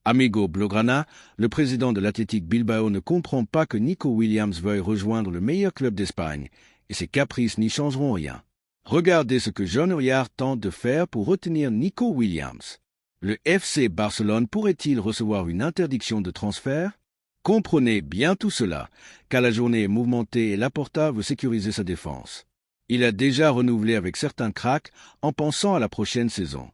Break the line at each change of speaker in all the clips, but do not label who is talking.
Amigo Blaugrana, le président de l'Athletic Bilbao ne comprend pas que Nico Williams veuille rejoindre le meilleur club d'Espagne, et ses caprices n'y changeront rien. Regardez ce que John Uriart tente de faire pour retenir Nico Williams. Le FC Barcelone pourrait-il recevoir une interdiction de transfert? Comprenez bien tout cela, car la journée est mouvementée et Laporta veut sécuriser sa défense. Il a déjà renouvelé avec certains cracks en pensant à la prochaine saison.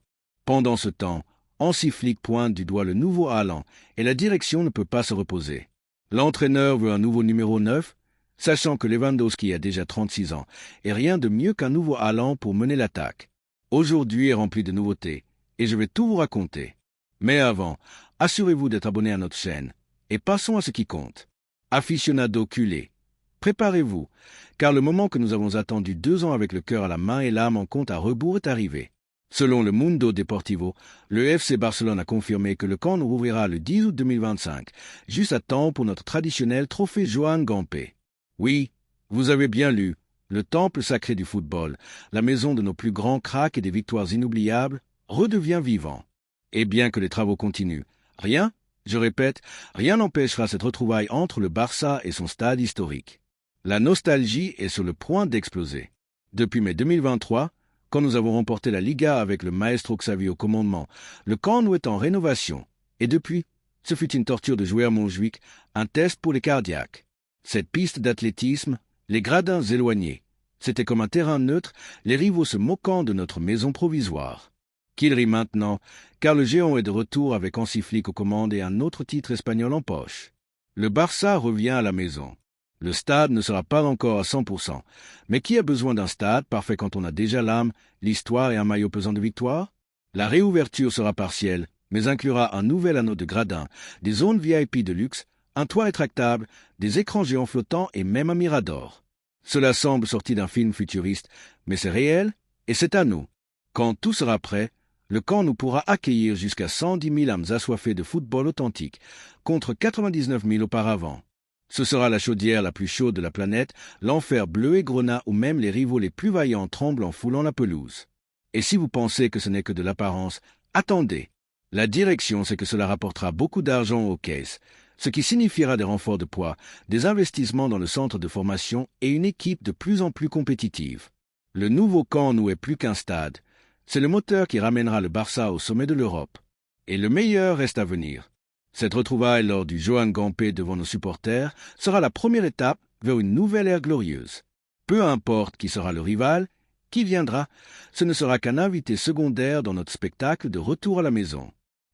Pendant ce temps, Hansi Flick pointe du doigt le nouveau Haaland et la direction ne peut pas se reposer. L'entraîneur veut un nouveau numéro 9, sachant que Lewandowski a déjà 36 ans et rien de mieux qu'un nouveau Haaland pour mener l'attaque. Aujourd'hui est rempli de nouveautés et je vais tout vous raconter. Mais avant, assurez-vous d'être abonné à notre chaîne et passons à ce qui compte. Aficionado culé, préparez-vous, car le moment que nous avons attendu 2 ans avec le cœur à la main et l'âme en compte à rebours est arrivé. Selon le Mundo Deportivo, le FC Barcelone a confirmé que le camp nous rouvrira le 10 août 2025, juste à temps pour notre traditionnel trophée Joan Gamper. Oui, vous avez bien lu, le temple sacré du football, la maison de nos plus grands cracks et des victoires inoubliables, redevient vivant. Et bien que les travaux continuent, rien, je répète, rien n'empêchera cette retrouvaille entre le Barça et son stade historique. La nostalgie est sur le point d'exploser. Depuis mai 2023, quand nous avons remporté la Liga avec le maestro Xavi au commandement, le camp nous est en rénovation. Et depuis, ce fut une torture de jouer à Montjuïc, un test pour les cardiaques. Cette piste d'athlétisme, les gradins éloignés, c'était comme un terrain neutre, les rivaux se moquant de notre maison provisoire. Qu'il rit maintenant, car le géant est de retour avec Hansi Flick aux commandes et un autre titre espagnol en poche. Le Barça revient à la maison. Le stade ne sera pas encore à 100%, mais qui a besoin d'un stade parfait quand on a déjà l'âme, l'histoire et un maillot pesant de victoire? La réouverture sera partielle, mais inclura un nouvel anneau de gradins, des zones VIP de luxe, un toit rétractable, des écrans géants flottants et même un mirador. Cela semble sorti d'un film futuriste, mais c'est réel et c'est à nous. Quand tout sera prêt, le camp nous pourra accueillir jusqu'à 110 000 âmes assoiffées de football authentique, contre 99 000 auparavant. Ce sera la chaudière la plus chaude de la planète, l'enfer bleu et grenat où même les rivaux les plus vaillants tremblent en foulant la pelouse. Et si vous pensez que ce n'est que de l'apparence, attendez. La direction sait que cela rapportera beaucoup d'argent aux caisses, ce qui signifiera des renforts de poids, des investissements dans le centre de formation et une équipe de plus en plus compétitive. Le nouveau camp nous est plus qu'un stade. C'est le moteur qui ramènera le Barça au sommet de l'Europe. Et le meilleur reste à venir. Cette retrouvaille lors du Joan Gamper devant nos supporters sera la première étape vers une nouvelle ère glorieuse. Peu importe qui sera le rival, qui viendra, ce ne sera qu'un invité secondaire dans notre spectacle de retour à la maison.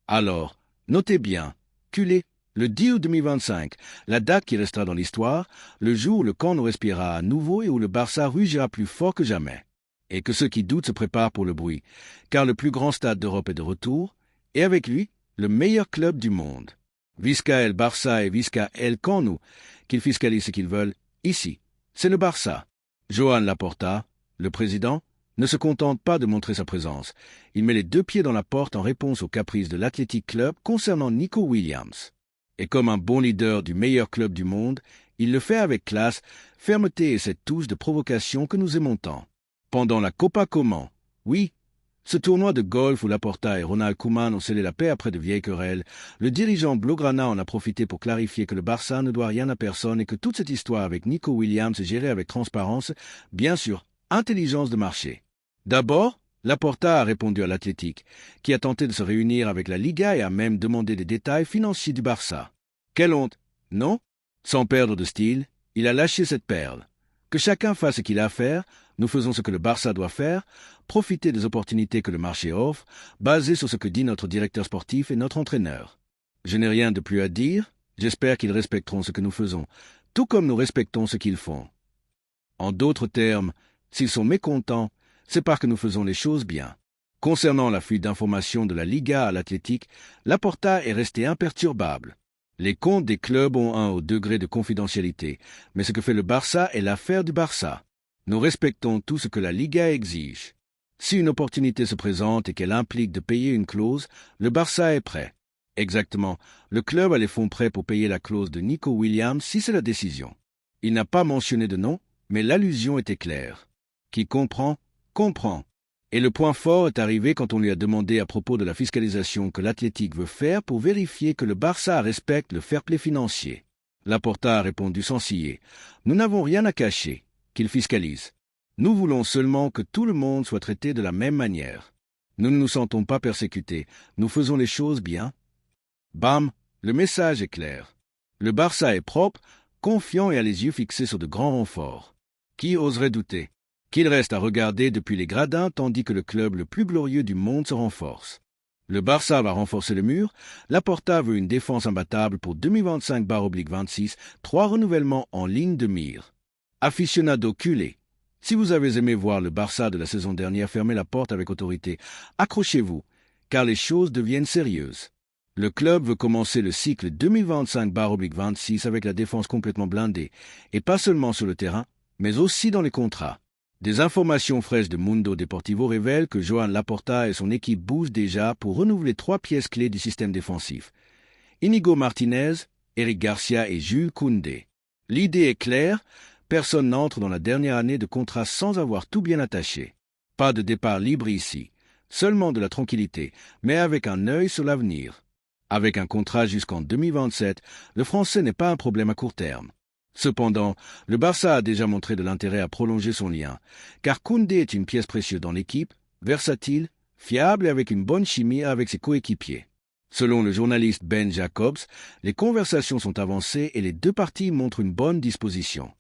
Alors, notez bien, culé, le 10 août 2025, la date qui restera dans l'histoire, le jour où le camp nous respirera à nouveau et où le Barça rugira plus fort que jamais. Et que ceux qui doutent se préparent pour le bruit, car le plus grand stade d'Europe est de retour, et avec lui, le meilleur club du monde. Visca el Barça et Visca el Camp Nou, qu'ils fiscalisent ce qu'ils veulent, ici, c'est le Barça. Joan Laporta, le président, ne se contente pas de montrer sa présence. Il met les 2 pieds dans la porte en réponse aux caprices de l'Athletic Club concernant Nico Williams. Et comme un bon leader du meilleur club du monde, il le fait avec classe, fermeté et cette touche de provocation que nous aimons tant. Pendant la Copa Coman, oui, ce tournoi de golf où Laporta et Ronald Koeman ont scellé la paix après de vieilles querelles, le dirigeant Blaugrana en a profité pour clarifier que le Barça ne doit rien à personne et que toute cette histoire avec Nico Williams est gérée avec transparence, bien sûr, intelligence de marché. D'abord, Laporta a répondu à l'Athletic, qui a tenté de se réunir avec la Liga et a même demandé des détails financiers du Barça. Quelle honte, non? Sans perdre de style, il a lâché cette perle. Que chacun fasse ce qu'il a à faire, nous faisons ce que le Barça doit faire, profiter des opportunités que le marché offre, basé sur ce que dit notre directeur sportif et notre entraîneur. Je n'ai rien de plus à dire, j'espère qu'ils respecteront ce que nous faisons, tout comme nous respectons ce qu'ils font. En d'autres termes, s'ils sont mécontents, c'est parce que nous faisons les choses bien. Concernant la fuite d'informations de la Liga à l'Athletic, Laporta est resté imperturbable. Les comptes des clubs ont un haut degré de confidentialité, mais ce que fait le Barça est l'affaire du Barça. Nous respectons tout ce que la Liga exige. Si une opportunité se présente et qu'elle implique de payer une clause, le Barça est prêt. Exactement, le club a les fonds prêts pour payer la clause de Nico Williams si c'est la décision. Il n'a pas mentionné de nom, mais l'allusion était claire. Qui comprend, comprend. Et le point fort est arrivé quand on lui a demandé à propos de la fiscalisation que l'Athletic veut faire pour vérifier que le Barça respecte le fair play financier. Laporta a répondu sans ciller. Nous n'avons rien à cacher, qu'il fiscalise. Nous voulons seulement que tout le monde soit traité de la même manière. Nous ne nous sentons pas persécutés, nous faisons les choses bien. Bam, le message est clair. Le Barça est propre, confiant et a les yeux fixés sur de grands renforts. Qui oserait douter qu'il reste à regarder depuis les gradins tandis que le club le plus glorieux du monde se renforce. Le Barça va renforcer le mur, Laporta veut une défense imbattable pour 2025/26, 3 renouvellements en ligne de mire. Aficionado culé. Si vous avez aimé voir le Barça de la saison dernière fermer la porte avec autorité, accrochez-vous, car les choses deviennent sérieuses. Le club veut commencer le cycle 2025/26 avec la défense complètement blindée, et pas seulement sur le terrain, mais aussi dans les contrats. Des informations fraîches de Mundo Deportivo révèlent que Joan Laporta et son équipe bougent déjà pour renouveler 3 pièces clés du système défensif. Inigo Martinez, Eric Garcia et Jules Koundé. L'idée est claire, personne n'entre dans la dernière année de contrat sans avoir tout bien attaché. Pas de départ libre ici, seulement de la tranquillité, mais avec un œil sur l'avenir. Avec un contrat jusqu'en 2027, le Français n'est pas un problème à court terme. Cependant, le Barça a déjà montré de l'intérêt à prolonger son lien, car Koundé est une pièce précieuse dans l'équipe, versatile, fiable et avec une bonne chimie avec ses coéquipiers. Selon le journaliste Ben Jacobs, les conversations sont avancées et les deux parties montrent une bonne disposition.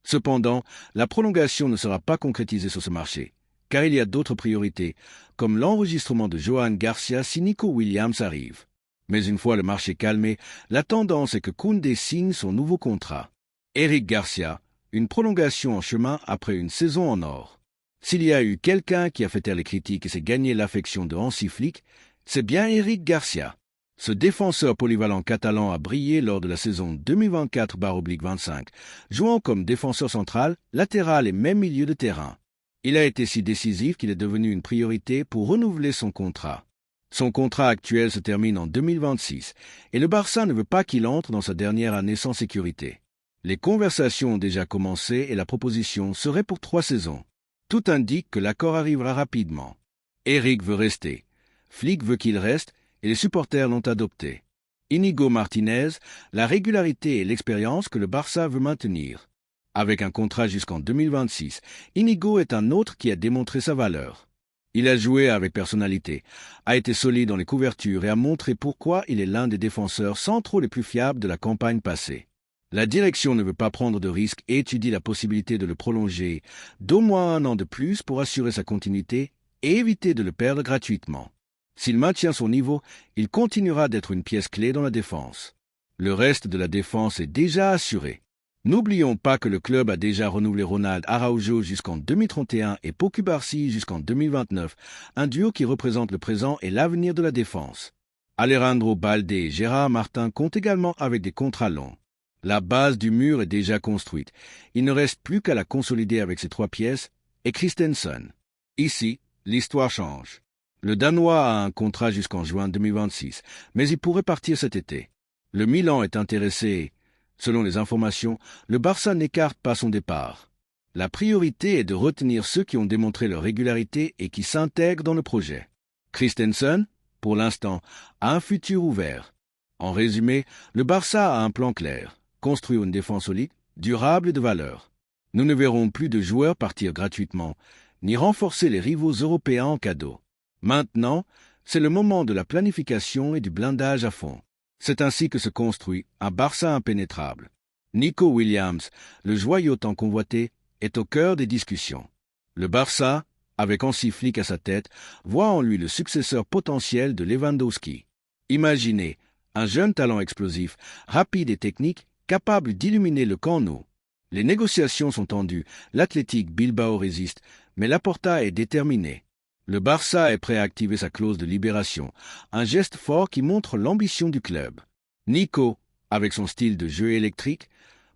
Cependant, la prolongation ne sera pas concrétisée sur ce marché, car il y a d'autres priorités, comme l'enregistrement de Joan Garcia si Nico Williams arrive. Mais une fois le marché calmé, la tendance est que Koundé signe son nouveau contrat. Eric Garcia, une prolongation en chemin après une saison en or. S'il y a eu quelqu'un qui a fait taire les critiques et s'est gagné l'affection de Hansi Flick, c'est bien Eric Garcia. Ce défenseur polyvalent catalan a brillé lors de la saison 2024/25, jouant comme défenseur central, latéral et même milieu de terrain. Il a été si décisif qu'il est devenu une priorité pour renouveler son contrat. Son contrat actuel se termine en 2026 et le Barça ne veut pas qu'il entre dans sa dernière année sans sécurité. Les conversations ont déjà commencé et la proposition serait pour 3 saisons. Tout indique que l'accord arrivera rapidement. Eric veut rester, Flick veut qu'il reste et les supporters l'ont adopté. Inigo Martinez, la régularité et l'expérience que le Barça veut maintenir. Avec un contrat jusqu'en 2026, Inigo est un autre qui a démontré sa valeur. Il a joué avec personnalité, a été solide dans les couvertures et a montré pourquoi il est l'un des défenseurs centraux les plus fiables de la campagne passée. La direction ne veut pas prendre de risques et étudie la possibilité de le prolonger d'au moins 1 an de plus pour assurer sa continuité et éviter de le perdre gratuitement. S'il maintient son niveau, il continuera d'être une pièce clé dans la défense. Le reste de la défense est déjà assuré. N'oublions pas que le club a déjà renouvelé Ronald Araujo jusqu'en 2031 et Pau Cubarsí jusqu'en 2029, un duo qui représente le présent et l'avenir de la défense. Alejandro Balde et Gérard Martin comptent également avec des contrats longs. La base du mur est déjà construite. Il ne reste plus qu'à la consolider avec ses 3 pièces et Christensen. Ici, l'histoire change. Le Danois a un contrat jusqu'en juin 2026, mais il pourrait partir cet été. Le Milan est intéressé et, selon les informations, le Barça n'écarte pas son départ. La priorité est de retenir ceux qui ont démontré leur régularité et qui s'intègrent dans le projet. Christensen, pour l'instant, a un futur ouvert. En résumé, le Barça a un plan clair. Construire une défense solide, durable et de valeur. Nous ne verrons plus de joueurs partir gratuitement, ni renforcer les rivaux européens en cadeau. Maintenant, c'est le moment de la planification et du blindage à fond. C'est ainsi que se construit un Barça impénétrable. Nico Williams, le joyau tant convoité, est au cœur des discussions. Le Barça, avec Hansi Flick à sa tête, voit en lui le successeur potentiel de Lewandowski. Imaginez, un jeune talent explosif, rapide et technique, capable d'illuminer le camp nou. Les négociations sont tendues, l'Athletic Bilbao résiste, mais Laporta est déterminé. Le Barça est prêt à activer sa clause de libération, un geste fort qui montre l'ambition du club. Nico, avec son style de jeu électrique,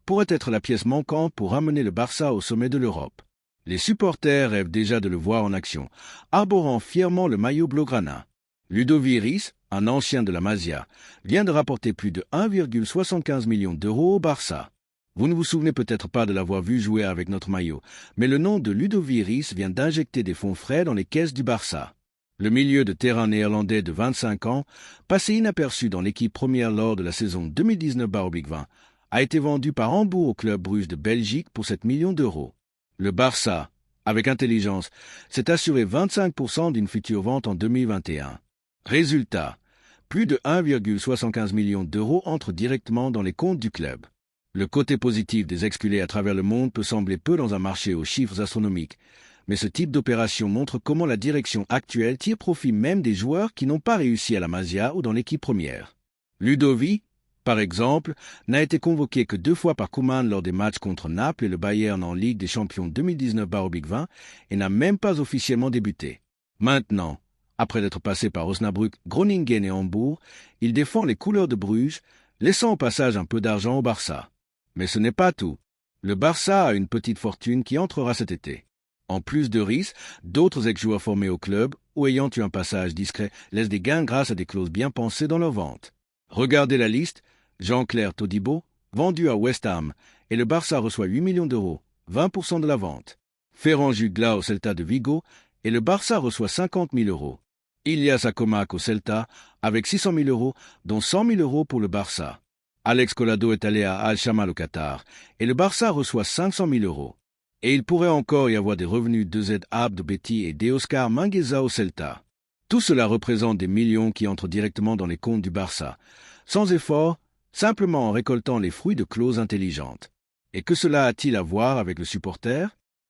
pourrait être la pièce manquante pour ramener le Barça au sommet de l'Europe. Les supporters rêvent déjà de le voir en action, arborant fièrement le maillot blaugrana. Ludovic Ries, un ancien de la Masia, vient de rapporter plus de 1,75 million d'euros au Barça. Vous ne vous souvenez peut-être pas de l'avoir vu jouer avec notre maillot, mais le nom de Ludovic vient d'injecter des fonds frais dans les caisses du Barça. Le milieu de terrain néerlandais de 25 ans, passé inaperçu dans l'équipe première lors de la saison 2019-20, a été vendu par Hambourg au club Bruges de Belgique pour 7 millions d'euros. Le Barça, avec intelligence, s'est assuré 25% d'une future vente en 2021. Résultat, plus de 1,75 million d'euros entrent directement dans les comptes du club. Le côté positif des exculés à travers le monde peut sembler peu dans un marché aux chiffres astronomiques, mais ce type d'opération montre comment la direction actuelle tire profit même des joueurs qui n'ont pas réussi à la Masia ou dans l'équipe première. Ludovic, par exemple, n'a été convoqué que 2 fois par Koeman lors des matchs contre Naples et le Bayern en Ligue des Champions 2019-20 et n'a même pas officiellement débuté. Maintenant, après d'être passé par Osnabrück, Groningen et Hambourg, il défend les couleurs de Bruges, laissant au passage un peu d'argent au Barça. Mais ce n'est pas tout. Le Barça a une petite fortune qui entrera cet été. En plus de Rhys, d'autres ex-joueurs formés au club ou ayant eu un passage discret laissent des gains grâce à des clauses bien pensées dans leur vente. Regardez la liste. Jean-Claire Todibo, vendu à West Ham, et le Barça reçoit 8 millions d'euros, 20% de la vente. Ferran Jugla au Celta de Vigo, et le Barça reçoit 50 000 euros. Ilias Akomak au Celta, avec 600 000 euros, dont 100 000 euros pour le Barça. Alex Collado est allé à Al-Shamal au Qatar, et le Barça reçoit 500 000 euros. Et il pourrait encore y avoir des revenus de Z Abd Betty et d'Oscar Mingueza au Celta. Tout cela représente des millions qui entrent directement dans les comptes du Barça, sans effort, simplement en récoltant les fruits de clauses intelligentes. Et que cela a-t-il à voir avec le supporter?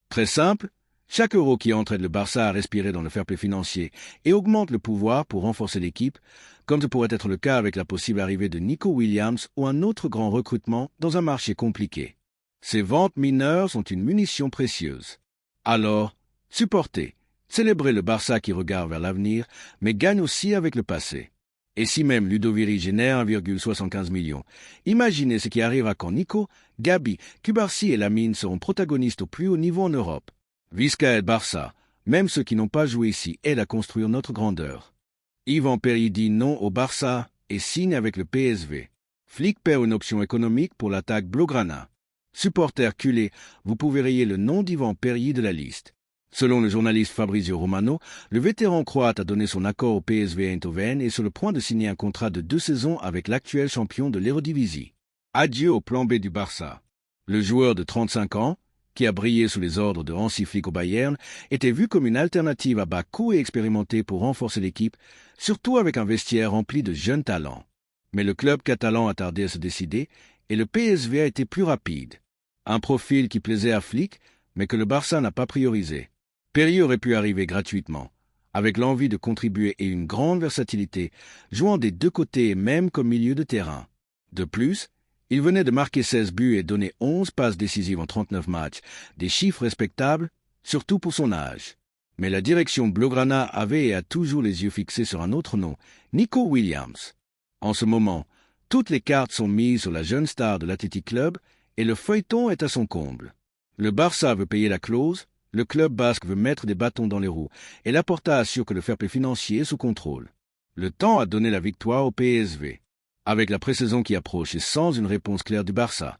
Très simple, chaque euro qui entre aide le Barça à respirer dans le fair play financier et augmente le pouvoir pour renforcer l'équipe, comme ce pourrait être le cas avec la possible arrivée de Nico Williams ou un autre grand recrutement dans un marché compliqué. Ces ventes mineures sont une munition précieuse. Alors, supportez, célébrez le Barça qui regarde vers l'avenir, mais gagne aussi avec le passé. Et si même Ludovic génère 1,75 million, imaginez ce qui arrivera quand Nico, Gabi, Cubarsí et Lamine seront protagonistes au plus haut niveau en Europe. Visca et Barça, même ceux qui n'ont pas joué ici, aident à construire notre grandeur. Yvan Perry dit non au Barça et signe avec le PSV. Flick perd une option économique pour l'attaque Blaugrana. Supporter culé, vous pouvez rayer le nom d'Yvan Perry de la liste. Selon le journaliste Fabrizio Romano, le vétéran croate a donné son accord au PSV Eindhoven et est sur le point de signer un contrat de 2 saisons avec l'actuel champion de l'Eredivisie. Adieu au plan B du Barça. Le joueur de 35 ans, qui a brillé sous les ordres de Hansi Flick au Bayern, était vu comme une alternative à bas coût et expérimentée pour renforcer l'équipe, surtout avec un vestiaire rempli de jeunes talents. Mais le club catalan a tardé à se décider et le PSV a été plus rapide. Un profil qui plaisait à Flick, mais que le Barça n'a pas priorisé. Perry aurait pu arriver gratuitement, avec l'envie de contribuer et une grande versatilité, jouant des 2 côtés et même comme milieu de terrain. De plus, il venait de marquer 16 buts et donner 11 passes décisives en 39 matchs, des chiffres respectables, surtout pour son âge. Mais la direction Blaugrana avait et a toujours les yeux fixés sur un autre nom, Nico Williams. En ce moment, toutes les cartes sont mises sur la jeune star de l'Athletic Club et le feuilleton est à son comble. Le Barça veut payer la clause, le club basque veut mettre des bâtons dans les roues et Laporta assure que le fair play financier est sous contrôle. Le temps a donné la victoire au PSV. Avec la pré-saison qui approche et sans une réponse claire du Barça,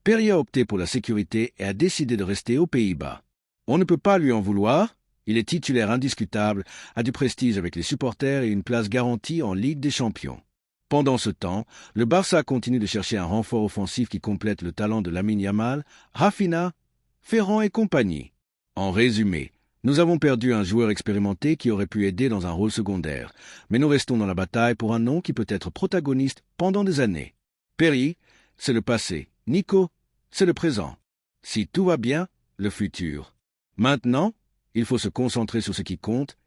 Perry a opté pour la sécurité et a décidé de rester aux Pays-Bas. On ne peut pas lui en vouloir, il est titulaire indiscutable, a du prestige avec les supporters et une place garantie en Ligue des Champions. Pendant ce temps, le Barça continue de chercher un renfort offensif qui complète le talent de Lamine Yamal, Rafinha, Ferran et compagnie. En résumé, nous avons perdu un joueur expérimenté qui aurait pu aider dans un rôle secondaire, mais nous restons dans la bataille pour un nom qui peut être protagoniste pendant des années. Perry, c'est le passé. Nico, c'est le présent. Si tout va bien, le futur. Maintenant, il faut se concentrer sur ce qui compte,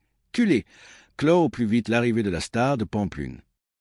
clore au plus vite l'arrivée de la star de Pampelune.